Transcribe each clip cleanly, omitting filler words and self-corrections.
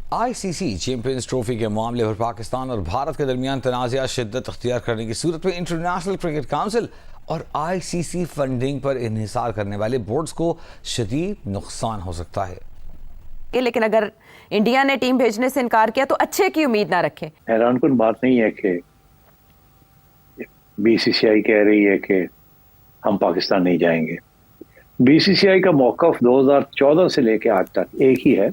ICC champions trophy के मामले पर पाकिस्तान और भारत के दरमियान तनाज़ा शिद्दत अख्तियार करने की सूरत में इंटरनेशनल क्रिकेट काउंसिल और आईसीसी फंडिंग पर इन्हिसार करने वाले बोर्ड्स को शदीद नुकसान हो सकता है। लेकिन अगर इंडिया ने टीम भेजने से इनकार किया तो अच्छे की उम्मीद ना रखें। हैरानकुन बात नहीं है कि बीसीसीआई कह रही है कि हम पाकिस्तान नहीं जाएंगे। बीसीसीआई का मौक़िफ़ 2014 से लेकर आज तक एक ही है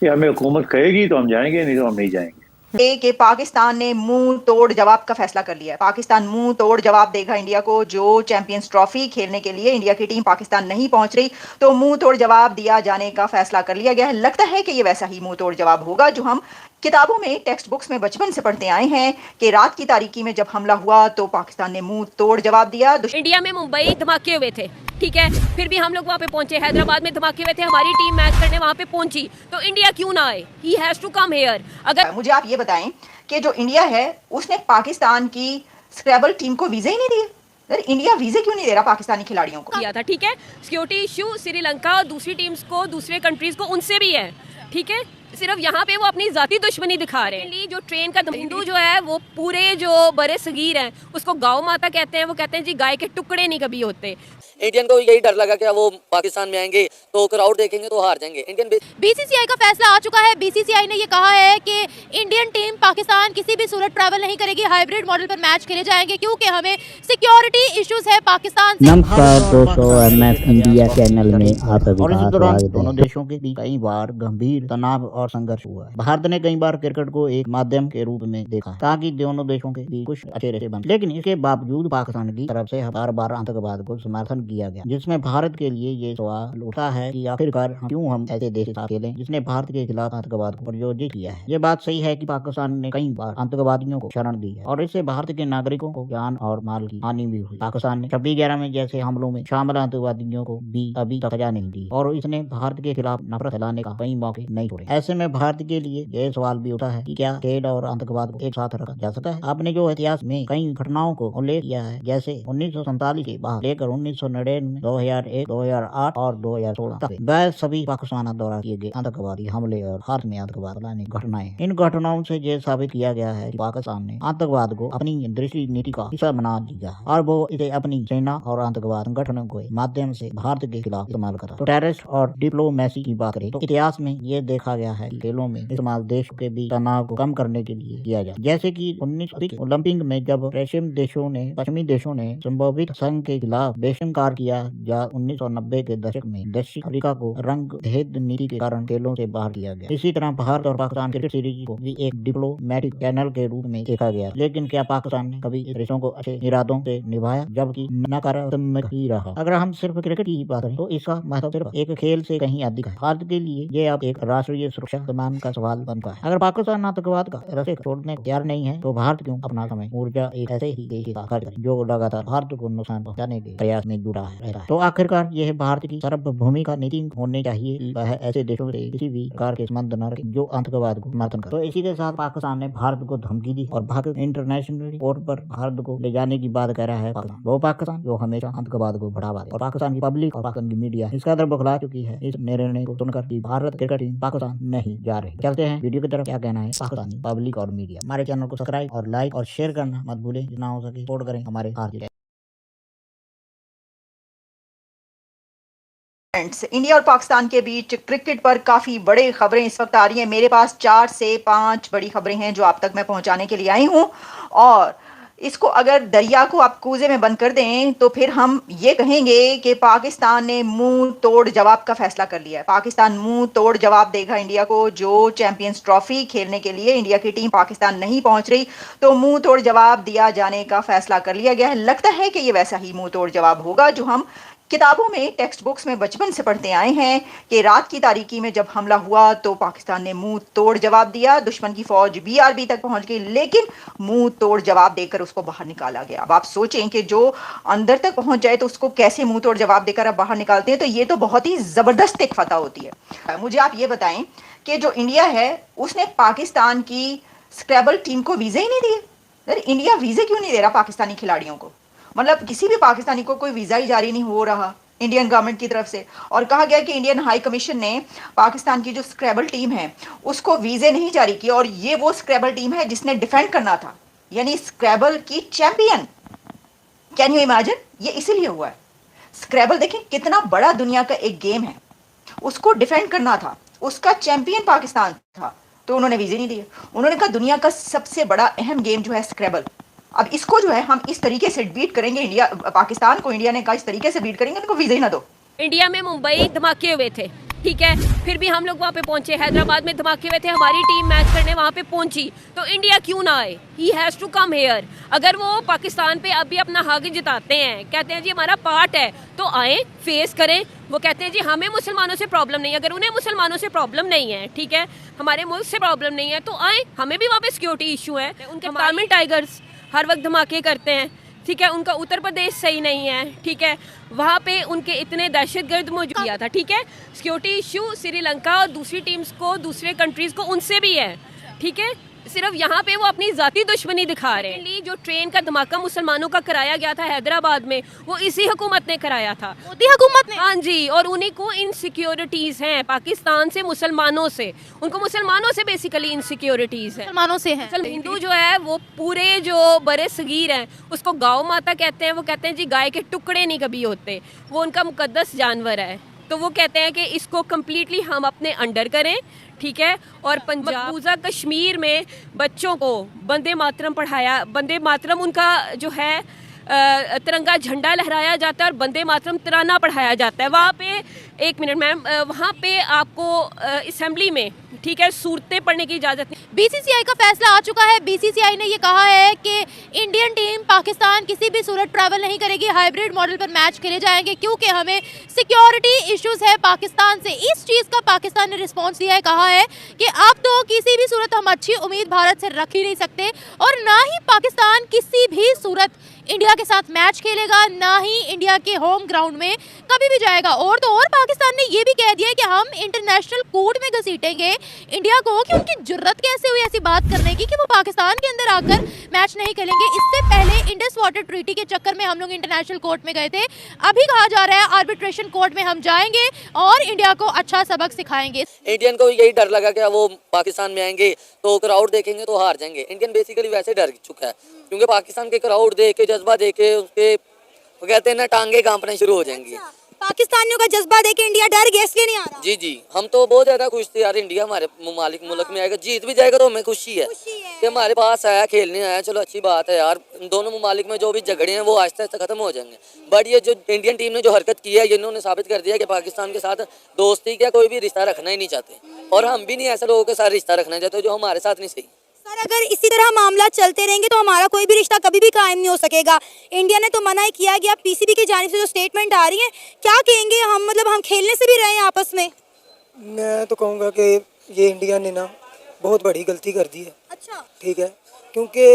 कि हमें हुकूमत कहेगी तो हम जाएंगे, नहीं तो हम नहीं जाएंगे। कि पाकिस्तान ने मुंह तोड़ जवाब का फैसला कर लिया है। पाकिस्तान मुंह तोड़ जवाब देगा इंडिया को। जो चैंपियंस ट्रॉफी खेलने के लिए इंडिया की टीम पाकिस्तान नहीं पहुंच रही तो मुंह तोड़ जवाब दिया जाने का फैसला कर लिया गया है। लगता है कि ये वैसा ही मुंह तोड़ जवाब होगा जो हम किताबों में, टेक्स्ट बुक्स में बचपन से पढ़ते आए हैं कि रात की तारीकी में जब हमला हुआ तो पाकिस्तान ने मुंह तोड़ जवाब दिया। इंडिया में मुंबई धमाके हुए थे, ठीक है, फिर भी हम लोग वहाँ पे पहुंचे। हैदराबाद में धमाके हुए थे, हमारी टीम मैच करने वहाँ पे पहुंची, तो इंडिया क्यों ना आए? He has to come here. अगर मुझे आप ये बताएं कि जो इंडिया है उसने पाकिस्तान की स्क्रैबल टीम को वीजा ही नहीं दिए। इंडिया वीजे क्यों नहीं दे रहा पाकिस्तानी खिलाड़ियों को? किया था, ठीक है, सिक्योरिटी इशू श्रीलंका और दूसरी टीम्स को, दूसरे कंट्रीज को, उनसे भी है, ठीक है। सिर्फ यहाँ पे वो अपनी जाती दुश्मनी दिखा रहे हैं। जो ट्रेन का हिंदू जो है वो पूरे जो बड़े सगीर हैं उसको गाँव माता कहते हैं। वो कहते हैं जी गाय के टुकड़े नहीं कभी होते। इंडियन को यही डर लगा कि वो पाकिस्तान में आएंगे तो क्राउड देखेंगे तो हार जाएंगे। इंडियन बीसीसीआई का फैसला आ चुका है। बीसीसीआई ने ये कहा है कि इंडियन टीम पाकिस्तान किसी भी सूरत ट्रैवल नहीं करेगी। हाइब्रिड मॉडल पर मैच खेले जाएंगे क्योंकि हमें सिक्योरिटी इश्यूज है पाकिस्तान से। नमस्कार दोस्तों, एमएफ इंडिया चैनल में आप सभी का स्वागत है। दोनों देशों के बीच कई बार गंभीर तनाव और संघर्ष हुआ है। भारत ने कई बार क्रिकेट को एक माध्यम के रूप में देखा ताकि दोनों देशों के बीच कुछ अच्छे रिश्ते बन, लेकिन इसके बावजूद पाकिस्तान की तरफ से बार बार आतंकवाद को समर्थन किया गया, जिसमें भारत के लिए ये सवाल उठा है कि आखिरकार क्यों हम ऐसे देश के साथ खेलें जिसने भारत के खिलाफ आतंकवाद को प्रायोजित किया है। ये बात सही है कि पाकिस्तान ने कई बार आतंकवादियों को शरण दी है और इससे भारत के नागरिकों को जान और माल की हानि भी हुई। पाकिस्तान ने 26/11 में जैसे हमलों में शामिल आतंकवादियों को भी अभी तक सजा नहीं दी और इसने भारत के खिलाफ नफरत फैलाने का कई मौके नहीं छोड़े। ऐसे में भारत के लिए ये सवाल भी उठा है कि क्या खेल और आतंकवाद को एक साथ रखा जा सकता है। आपने जो इतिहास में कई घटनाओं को उल्लेख किया है, जैसे 1947 के बाद लेकर 1999, 2001, 2008 और 2016 तक, वह सभी पाकिस्तान द्वारा किए गए आतंकवादी हमले और भारत में आतंकवाद फैलाने की घटनाएं। इन घटनाओं से ये साबित किया गया है कि पाकिस्तान ने आतंकवाद को अपनी दृष्टि नीति का हिस्सा बना दिया है और वो इसे अपनी सेना और आतंकवाद संगठनों के माध्यम से भारत के खिलाफ इस्तेमाल करता है। तो टेररिस्ट और डिप्लोमेसी की बात करें तो इतिहास में ये देखा गया है कि खेलों में इस्तेमाल देशों के बीच तनाव को कम करने के लिए किया जाए। जैसे कि 19 ओलंपिक में जब पश्चिमी देशों ने संभावित संघ के खिलाफ बहिष्कार किया, या 1990 के दशक में दक्षिण अफ्रीका को रंग भेद नीति के कारण खेलों से बाहर किया गया। इसी तरह भारत और पाकिस्तान क्रिकेट सीरीज को भी एक डिप्लोमेटिक चैनल के रूप में देखा गया, लेकिन क्या पाकिस्तान ने कभी इस रिश्तों को अच्छे इरादों से निभाया, जबकि नकारात्मक ही रहा। अगर हम सिर्फ क्रिकेट की बात करें तो इसका महत्व सिर्फ एक खेल से कहीं अधिक है। भारत के लिए ये अब एक राष्ट्रीय सुरक्षा सम्मान का सवाल बनता है। अगर पाकिस्तान आतंकवाद का रास्ते छोड़ने को तैयार नहीं है तो भारत क्यों अपना समय ऊर्जा एक ऐसे ही देश का खर्च करे जो लगातार भारत को नुकसान पहुंचाने के प्रयास में जुड़ा रहता है। तो आखिरकार यह भारत की सार्वभौमिक नीति होनी चाहिए कि वह ऐसे देशों से किसी भी प्रकार के संबंध न रखे जो आतंकवाद को समर्थन करे। तो इसी के साथ पाकिस्तान ने भारत को धमकी दी और भारत इंटरनेशनल कोर्ट पर भारत को ले जाने की बात कह रहा है। वो पाकिस्तान जो हमेशा आतंकवाद को बढ़ावा दे और पाकिस्तान की पब्लिक और पाकिस्तान की मीडिया इसका कदर बखला चुकी है इस निर्णय को सुनकर कि भारत क्रिकेट टीम पाकिस्तान नहीं जा रही। चलते हैं वीडियो की तरफ। क्या कहना है पाकिस्तानी पब्लिक और मीडिया। हमारे चैनल को सब्सक्राइब और लाइक और शेयर करना मत भूलें। जितना हो सके सपोर्ट करें हमारे भारतीय। इंडिया और पाकिस्तान के बीच क्रिकेट पर काफी बड़ी खबरें इस वक्त आ रही हैं। मेरे पास 4 से 5 बड़ी खबरें हैं जो आप तक मैं पहुंचाने के लिए आई हूं, और इसको अगर दरिया को आप कूजे में बंद कर दें तो फिर हम ये कहेंगे कि पाकिस्तान ने मुंह तोड़ जवाब का फैसला कर लिया है। पाकिस्तान मुंह तोड़ जवाब देगा इंडिया को। जो चैंपियंस ट्रॉफी खेलने के लिए इंडिया की टीम पाकिस्तान नहीं पहुंच रही तो मुंह तोड़ जवाब दिया जाने का फैसला कर लिया गया है। लगता है कि ये वैसा ही मुंह तोड़ जवाब होगा जो हम किताबों में, टेक्स्ट बुक्स में बचपन से पढ़ते आए हैं कि रात की तारीकी में जब हमला हुआ तो पाकिस्तान ने मुंह तोड़ जवाब दिया। दुश्मन की फौज बीआरबी तक पहुंच गई, लेकिन मुंह तोड़ जवाब देकर उसको बाहर निकाला गया। अब आप सोचें कि जो अंदर तक पहुंच जाए तो उसको कैसे मुंह तोड़ जवाब देकर आप बाहर निकालते हैं। तो ये तो बहुत ही जबरदस्त एक फतह होती है। मुझे आप ये बताएं कि जो इंडिया है उसने पाकिस्तान की स्क्रैबल टीम को वीजा ही नहीं दिए। इंडिया वीजे क्यों नहीं दे रहा पाकिस्तानी खिलाड़ियों को? मतलब किसी भी पाकिस्तानी को कोई वीजा ही जारी नहीं हो रहा, इंडियन गवर्नमेंट की तरफ से, और कहा गया कि इंडियन हाई कमीशन ने पाकिस्तान की जो स्क्रैबल टीम है उसको वीजे नहीं जारी किए, और ये वो स्क्रैबल टीम है जिसने डिफेंड करना था, यानी स्क्रैबल की चैंपियन। Can you imagine? ये इसीलिए हुआ है। स्क्रैबल देखें कितना बड़ा दुनिया का एक गेम है, उसको डिफेंड करना था, उसका चैंपियन पाकिस्तान था, तो उन्होंने वीजे नहीं दिए। उन्होंने कहा दुनिया का सबसे बड़ा अहम गेम जो है स्क्रैबल, अब इसको जो है हम इस तरीके से बीट करेंगे, इंडिया पाकिस्तान को इंडिया ने कहा इस तरीके से बीट करेंगे, उनको वीजा ही ना दो। इंडिया में मुंबई धमाके हुए थे, ठीक है, फिर भी हम लोग वहाँ पे पहुंचे। हैदराबाद में धमाके हुए थे, हमारी टीम मैच करने वहाँ पे पहुंची, तो इंडिया क्यों ना आए? He has to come here. अगर वो पाकिस्तान पे अभी अपना हक जताते हैं, कहते हैं जी हमारा पार्ट है, तो आए, फेस करें। वो कहते हैं जी हमें मुसलमानों से प्रॉब्लम नहीं है, अगर उन्हें मुसलमानों से प्रॉब्लम नहीं है, ठीक है, हमारे मुल्क से प्रॉब्लम नहीं है, तो आए। हमें भी वहाँ पे सिक्योरिटी इशू है। उनके तमिल टाइगर्स हर वक्त धमाके करते हैं, ठीक है, उनका उत्तर प्रदेश सही नहीं है, ठीक है, वहाँ पे उनके इतने दहशतगर्द मौजूद किया था, ठीक है। सिक्योरिटी इशू श्रीलंका और दूसरी टीम्स को, दूसरे कंट्रीज को, उनसे भी है, ठीक है। सिर्फ यहाँ पे वो अपनी जाती दुश्मनी दिखा रहे हैं। जो ट्रेन का धमाका मुसलमानों का कराया गया था हैदराबाद में, वो इसी हुकूमत ने कराया था, मोदी हुकूमत ने। हाँ जी, और उन्हीं को इनसिक्योरिटीज हैं पाकिस्तान से, मुसलमानों से, उनको मुसलमानों से बेसिकली इनसिक्योरिटीज है। मुसलमानों से है। हिंदू जो है वो पूरे जो बड़े सगीर हैं उसको गौ माता कहते हैं। वो कहते हैं जी गाय के टुकड़े नहीं कभी होते, वो उनका मुकद्दस जानवर है। तो वो कहते हैं कि इसको कम्प्लीटली हम अपने अंडर करें, ठीक है। और मकबूजा कश्मीर में बच्चों को वंदे मातरम पढ़ाया, वंदे मातरम उनका जो है तिरंगा झंडा लहराया जाता है और वंदे मातरम तराना पढ़ाया जाता है। वहाँ पे, एक मिनट मैम, वहाँ पे आपको असेंबली में, ठीक है, सूरतें पढ़ने की इजाज़त नहीं। बीसीसीआई का फैसला आ चुका है। बीसीसीआई ने ये कहा है कि इंडियन टीम पाकिस्तान किसी भी सूरत ट्रैवल नहीं करेगी, हाइब्रिड मॉडल पर मैच खेले जाएंगे, क्योंकि हमें सिक्योरिटी इश्यूज है पाकिस्तान से। इस चीज़ का पाकिस्तान ने रिस्पॉन्स दिया है, कहा है कि अब तो किसी भी सूरत हम अच्छी उम्मीद भारत से रख ही नहीं सकते, और ना ही पाकिस्तान किसी भी सूरत इंडिया के साथ मैच खेलेगा, ना ही इंडिया के होम ग्राउंड में कभी भी जाएगा। और तो और पाकिस्तान ने ये भी कह दिया कि हम इंटरनेशनल कोर्ट में घसीटेंगे इंडिया को, कि उनकी जुर्रत कैसे हुई ऐसी बात करने की कि वो पाकिस्तान के अंदर आकर मैच नहीं खेलेंगे। इससे पहले इंडस वाटर ट्रीटी के चक्कर में हम लोग इंटरनेशनल कोर्ट में गए थे, अभी कहा जा रहा है आर्बिट्रेशन कोर्ट में हम जाएंगे और इंडिया को अच्छा सबक सिखाएंगे। इंडियन को यही डर लगा कि वो पाकिस्तान में आएंगे तो क्राउड देखेंगे तो हार जाएंगे। इंडियन बेसिकली वैसे डर चुका है, क्योंकि पाकिस्तान के क्राउड देख के, जज्बा देख के, उसके वो कहते हैं ना, टांगे कांपने शुरू हो जाएंगी। पाकिस्तानियों का जज्बा देख के इंडिया डर गया, इसलिए नहीं आ रहा। जी, हम तो बहुत ज्यादा खुश थे यार, इंडिया हमारे मुल्क में आएगा, जीत भी जाएगा तो हमें खुशी है कि हमारे पास आया, खेलने आया। चलो अच्छी बात है यार, दोनों ममालिक में जो भी झगड़े हैं वो आहिस्ता आहिस्ता खत्म हो जाएंगे। बट ये जो इंडियन टीम ने जो हरकत की है, इन्होंने साबित कर दिया कि पाकिस्तान के साथ दोस्ती क्या, कोई भी रिश्ता रखना ही नहीं चाहते, और हम भी नहीं ऐसे लोगों के साथ रिश्ता रखना चाहते जो हमारे साथ नहीं सही। सर, अगर इसी तरह मामला चलते रहेंगे तो हमारा कोई भी रिश्ता कभी भी कायम नहीं हो सकेगा। इंडिया ने तो मना ही किया गया। पीसीबी की जानिब से जो स्टेटमेंट आ रही है, क्या कहेंगे हम? मतलब हम खेलने से भी रहे हैं आपस में। मैं तो कहूँगा कि ये इंडिया ने ना बहुत बड़ी गलती कर दी है। अच्छा, ठीक है, क्योंकि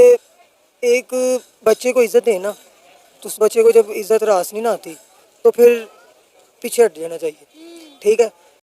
एक बच्चे को इज्जत देना, तो उस बच्चे को जब इज्जत रास नहीं ना आती तो फिर पीछे हट जाना चाहिए। ठीक है,